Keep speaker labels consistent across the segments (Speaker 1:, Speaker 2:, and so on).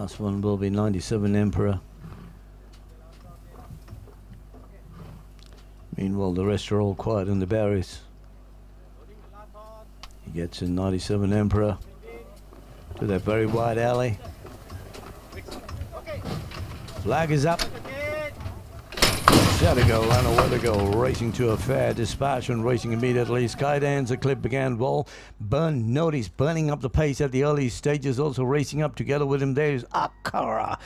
Speaker 1: Last one will be 97 Emperor. Meanwhile, the rest are all quiet in the barriers. He gets in 97 Emperor to that very wide alley. Flag is up. There to go, Lana Weathergill racing to a fair dispatch and racing immediately. Skydancer Clip began well. Burn Notice burning up the pace at the early stages, also racing up together with him. There's Akara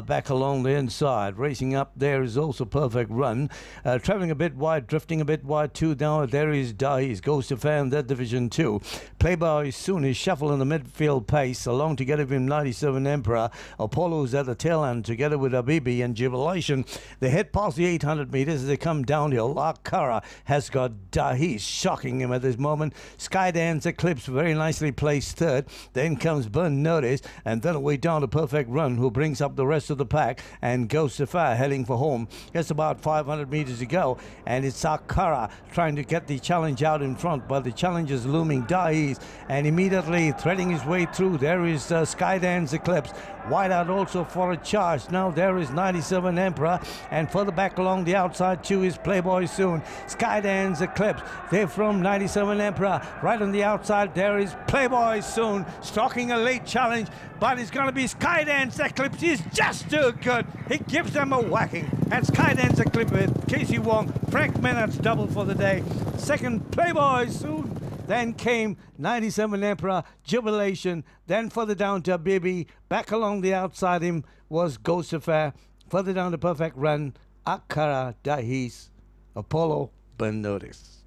Speaker 1: back along the inside. Racing up there is also Perfect Run. Traveling a bit wide, drifting a bit wide too. Now there is Dahis, goes to fair in that division too. Playboy Soon is shuffle in the midfield pace. Along together with him 97 Emperor. Apollo's at the tail end together with Abibi and Jubilation. They head past the 800 meters as they come downhill. Akara has got Dahis shocking him at this moment. Skydance Eclipse very nicely placed third. Then comes Burn Notice, and then away down to Perfect Run, who brings up the rest of the pack and goes to fire heading for home. Just about 500 meters to go, and it's Akara trying to get the challenge out in front, but the challenge is looming. Dahis, and immediately threading his way through, there is Skydance Eclipse. Wide out also for a charge. Now there is 97 Emperor, and further back along the outside too is Playboy Soon. Skydance Eclipse. They're from 97 Emperor. Right on the outside there is Playboy Soon, stalking a late challenge, but it's going to be Skydance Eclipse. He's just too good. He gives them a whacking. And Skydance Eclipse with Casey Wong, Frank Menard's double for the day. Second, Playboy Soon. Then came 97 Emperor, Jubilation. Then further down to Bibi. Back along the outside him was Ghost Affair. Further down to Perfect Run, Akara, Dahis, Apollo, Burn Notice.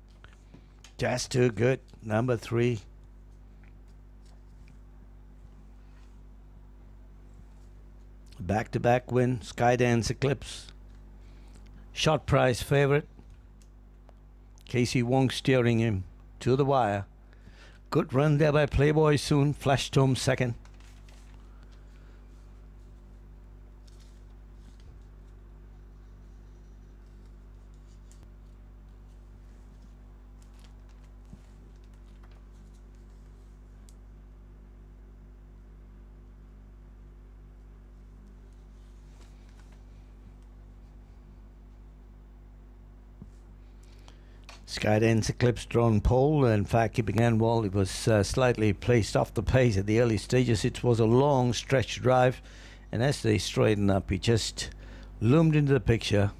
Speaker 1: Just too good. Number 3. Back-to-back win, Skydance Eclipse. Short price favorite. Casey Wong steering him to the wire. Good run there by Playboy Soon. Flashed home second. Skydance Eclipse drawn pole. In fact, he began well. He was slightly placed off the pace at the early stages. It was a long stretch drive, and as they straightened up, he just loomed into the picture,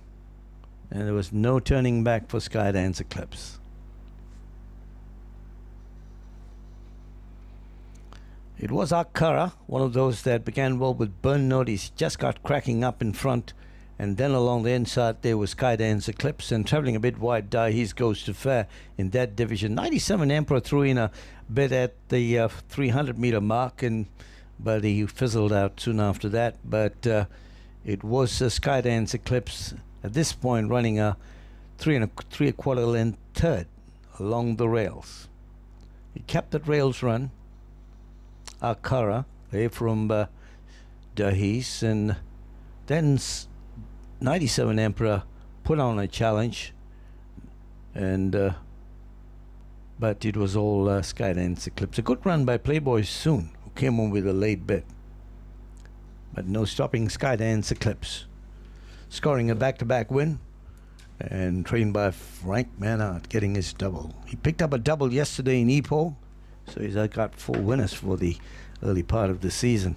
Speaker 1: and there was no turning back for Skydance Eclipse. It was Akara, one of those that began well with Burn Notice, just got cracking up in front. And then along the inside there was Skydance Eclipse, and traveling a bit wide, Dahis goes to fair in that division. 97 Emperor threw in a bit at the 300 meter mark, but he fizzled out soon after that. But it was Skydance Eclipse at this point running a 3 3/4 length third along the rails. He kept that rails run. Akara away from Dahis, and then 97 Emperor put on a challenge, and but it was all Skydance Eclipse. A good run by Playboy Soon, who came on with a late bit, but no stopping Skydance Eclipse, scoring a back-to-back win, and trained by Frank Menard, getting his double. He picked up a double yesterday in Ipoh, so he's got 4 winners for the early part of the season.